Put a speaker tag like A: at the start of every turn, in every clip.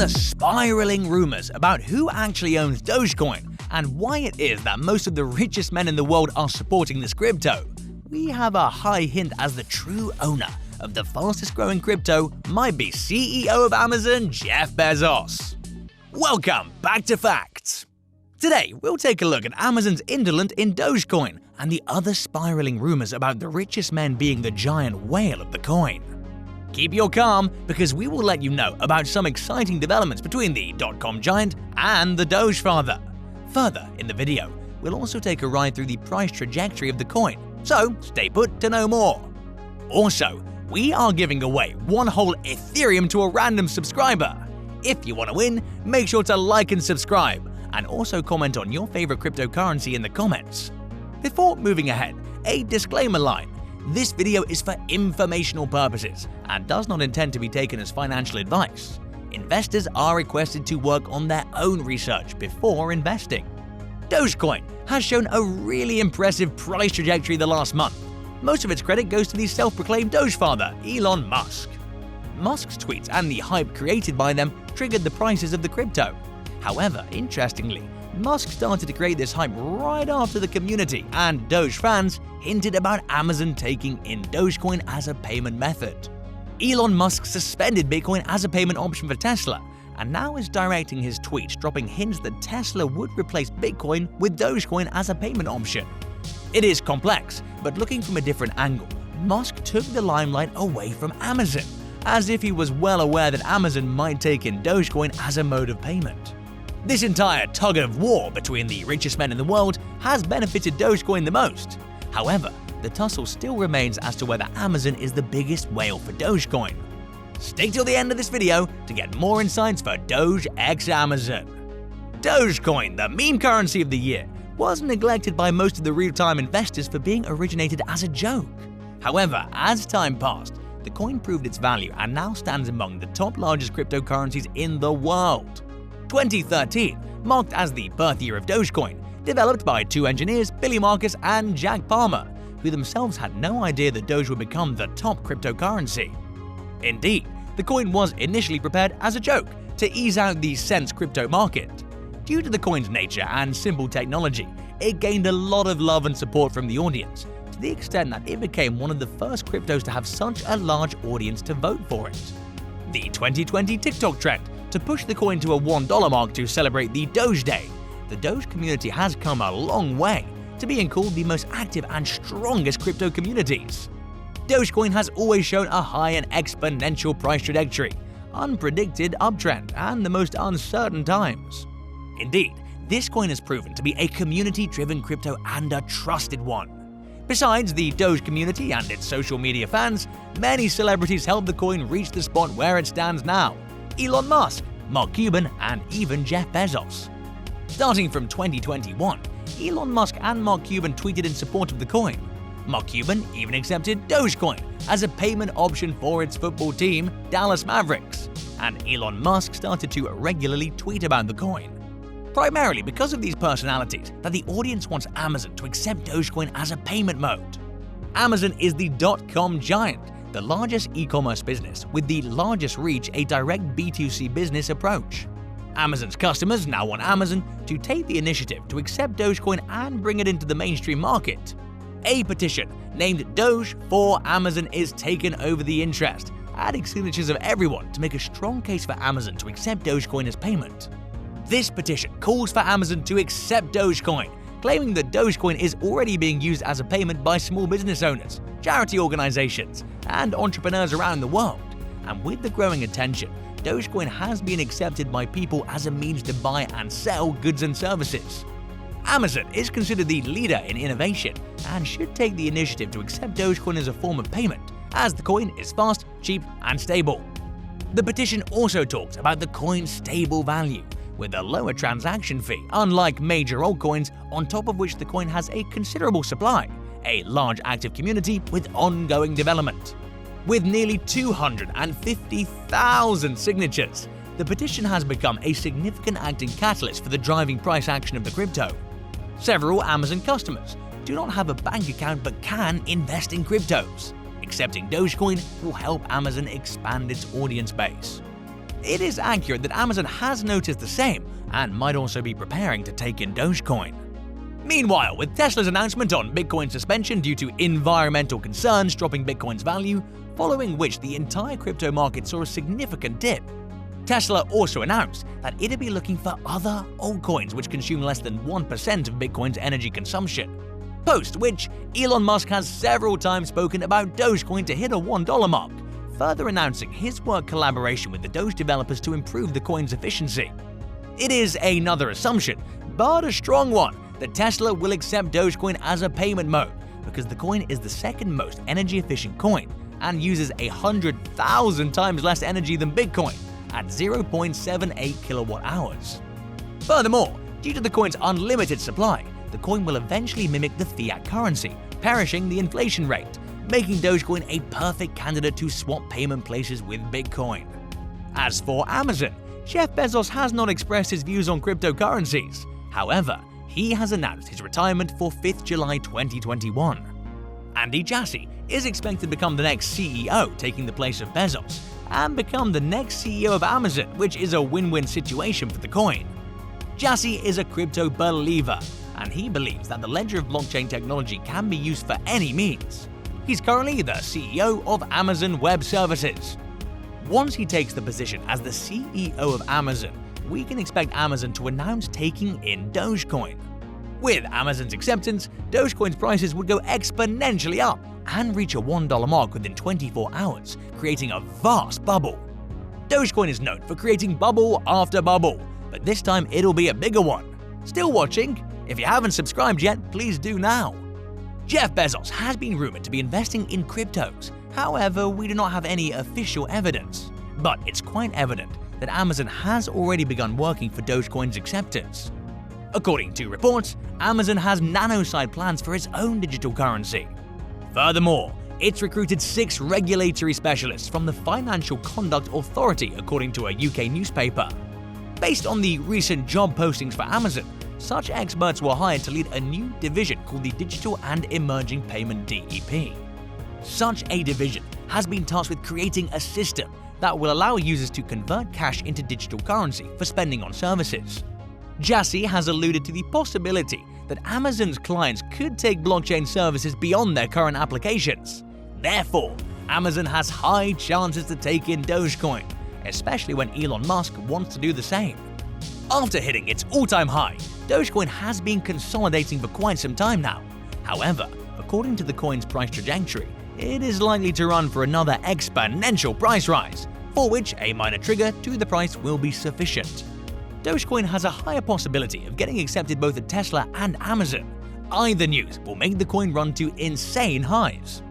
A: the spiraling rumors about who actually owns Dogecoin and why it is that most of the richest men in the world are supporting this crypto, we have a high hint as the true owner of the fastest growing crypto might be CEO of Amazon, Jeff Bezos. Welcome back to Facts. Today, we'll take a look at Amazon's indolent in Dogecoin and the other spiraling rumors about the richest men being the giant whale of the coin. Keep your calm, because we will let you know about some exciting developments between the dot-com giant and the Doge father. Further in the video, we'll also take a ride through the price trajectory of the coin, so stay put to know more. Also, we are giving away one whole Ethereum to a random subscriber. If you want to win, make sure to like and subscribe, and also comment on your favorite cryptocurrency in the comments. Before moving ahead, a disclaimer line. This video is for informational purposes and does not intend to be taken as financial advice. Investors are requested to work on their own research before investing. Dogecoin has shown a really impressive price trajectory the last month. Most of its credit goes to the self-proclaimed Doge father, Elon Musk. Musk's tweets and the hype created by them triggered the prices of the crypto. However, interestingly, Musk started to create this hype right after the community and Doge fans hinted about Amazon taking in Dogecoin as a payment method. Elon Musk suspended Bitcoin as a payment option for Tesla, and now is directing his tweets dropping hints that Tesla would replace Bitcoin with Dogecoin as a payment option. It is complex, but looking from a different angle, Musk took the limelight away from Amazon, as if he was well aware that Amazon might take in Dogecoin as a mode of payment. This entire tug-of-war between the richest men in the world has benefited Dogecoin the most. However, the tussle still remains as to whether Amazon is the biggest whale for Dogecoin. Stick till the end of this video to get more insights for Doge x Amazon. Dogecoin, the meme currency of the year, was neglected by most of the real-time investors for being originated as a joke. However, as time passed, the coin proved its value and now stands among the top largest cryptocurrencies in the world. 2013 marked as the birth year of Dogecoin, developed by two engineers, Billy Marcus and Jack Palmer, who themselves had no idea that Doge would become the top cryptocurrency. Indeed, the coin was initially prepared as a joke to ease out the cents crypto market. Due to the coin's nature and simple technology, it gained a lot of love and support from the audience, to the extent that it became one of the first cryptos to have such a large audience to vote for it. The 2020 TikTok trend to push the coin to a $1 mark to celebrate the Doge Day. The Doge community has come a long way to being called the most active and strongest crypto communities. Dogecoin has always shown a high and exponential price trajectory, unpredicted uptrend, and the most uncertain times. Indeed, this coin has proven to be a community-driven crypto and a trusted one. Besides the Doge community and its social media fans, many celebrities helped the coin reach the spot where it stands now. Elon Musk, Mark Cuban, and even Jeff Bezos. Starting from 2021, Elon Musk and Mark Cuban tweeted in support of the coin. Mark Cuban even accepted Dogecoin as a payment option for its football team, Dallas Mavericks, and Elon Musk started to regularly tweet about the coin. Primarily because of these personalities that the audience wants Amazon to accept Dogecoin as a payment mode. Amazon is the dot-com giant, the largest e-commerce business with the largest reach, a direct B2C business approach. Amazon's customers now want Amazon to take the initiative to accept Dogecoin and bring it into the mainstream market. A petition named Doge for Amazon is taken over the interest, adding signatures of everyone to make a strong case for Amazon to accept Dogecoin as payment. This petition calls for Amazon to accept Dogecoin, claiming that Dogecoin is already being used as a payment by small business owners, charity organizations, and entrepreneurs around the world. And with the growing attention, Dogecoin has been accepted by people as a means to buy and sell goods and services. Amazon is considered the leader in innovation and should take the initiative to accept Dogecoin as a form of payment, as the coin is fast, cheap, and stable. The petition also talks about the coin's stable value, with a lower transaction fee, unlike major altcoins, on top of which the coin has a considerable supply, a large active community with ongoing development. With nearly 250,000 signatures, the petition has become a significant acting catalyst for the driving price action of the crypto. Several Amazon customers do not have a bank account but can invest in cryptos. Accepting Dogecoin will help Amazon expand its audience base. It is accurate that Amazon has noticed the same and might also be preparing to take in Dogecoin. Meanwhile, with Tesla's announcement on Bitcoin suspension due to environmental concerns dropping Bitcoin's value, following which the entire crypto market saw a significant dip, Tesla also announced that it'd be looking for other altcoins which consume less than 1% of Bitcoin's energy consumption. Post which Elon Musk has several times spoken about Dogecoin to hit a $1 mark, further announcing his work collaboration with the Doge developers to improve the coin's efficiency. It is another assumption, but a strong one, that Tesla will accept Dogecoin as a payment mode because the coin is the second most energy efficient coin and uses 100,000 times less energy than Bitcoin at 0.78 kilowatt hours. Furthermore, due to the coin's unlimited supply, the coin will eventually mimic the fiat currency, perishing the inflation rate, making Dogecoin a perfect candidate to swap payment places with Bitcoin. As for Amazon, Jeff Bezos has not expressed his views on cryptocurrencies. However, he has announced his retirement for 5th July 2021. Andy Jassy is expected to become the next CEO, taking the place of Bezos, and become the next CEO of Amazon, which is a win-win situation for the coin. Jassy is a crypto believer, and he believes that the ledger of blockchain technology can be used for any means. He's currently the CEO of Amazon Web Services. Once he takes the position as the CEO of Amazon, we can expect Amazon to announce taking in Dogecoin. With Amazon's acceptance, Dogecoin's prices would go exponentially up and reach a $1 mark within 24 hours, creating a vast bubble. Dogecoin is known for creating bubble after bubble, but this time it'll be a bigger one. Still watching? If you haven't subscribed yet, please do now. Jeff Bezos has been rumored to be investing in cryptos. However, we do not have any official evidence. But it's quite evident that Amazon has already begun working for Dogecoin's acceptance. According to reports, Amazon has nanoside plans for its own digital currency. Furthermore, it's recruited 6 regulatory specialists from the Financial Conduct Authority, according to a UK newspaper. Based on the recent job postings for Amazon, such experts were hired to lead a new division called the Digital and Emerging Payment DEP. Such a division has been tasked with creating a system that will allow users to convert cash into digital currency for spending on services. Jassy has alluded to the possibility that Amazon's clients could take blockchain services beyond their current applications. Therefore, Amazon has high chances to take in Dogecoin, especially when Elon Musk wants to do the same. After hitting its all-time high, Dogecoin has been consolidating for quite some time now. However, according to the coin's price trajectory, it is likely to run for another exponential price rise, for which a minor trigger to the price will be sufficient. Dogecoin has a higher possibility of getting accepted both at Tesla and Amazon. Either news will make the coin run to insane highs.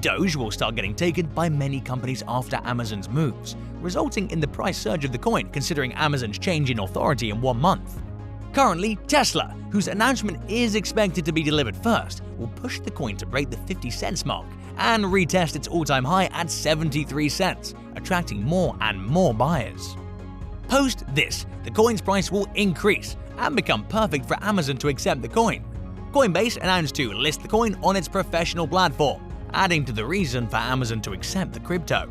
A: Doge will start getting taken by many companies after Amazon's moves, resulting in the price surge of the coin considering Amazon's change in authority in 1 month. Currently, Tesla, whose announcement is expected to be delivered first, will push the coin to break the 50 cents mark and retest its all-time high at 73 cents, attracting more and more buyers. Post this, the coin's price will increase and become perfect for Amazon to accept the coin. Coinbase announced to list the coin on its professional platform, adding to the reason for Amazon to accept the crypto.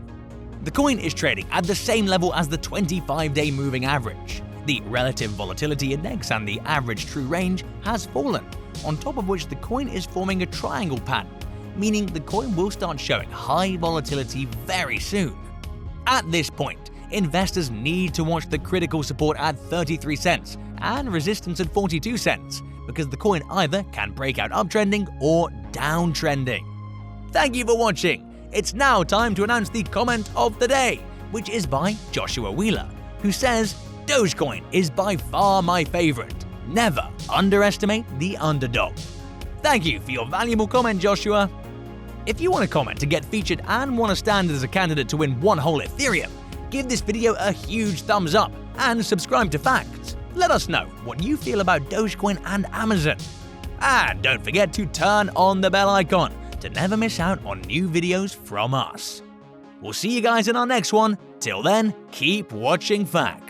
A: The coin is trading at the same level as the 25-day moving average. The relative volatility index and the average true range has fallen, on top of which the coin is forming a triangle pattern, meaning the coin will start showing high volatility very soon. At this point, investors need to watch the critical support at 33 cents and resistance at 42 cents, because the coin either can break out uptrending or downtrending. Thank you for watching. It's now time to announce the comment of the day, which is by Joshua Wheeler, who says, "Dogecoin is by far my favorite. Never underestimate the underdog." Thank you for your valuable comment, Joshua. If you want to comment to get featured and want to stand as a candidate to win one whole Ethereum, give this video a huge thumbs up and subscribe to Facts. Let us know what you feel about Dogecoin and Amazon. And don't forget to turn on the bell icon to never miss out on new videos from us. We'll see you guys in our next one. Till then, keep watching Facts.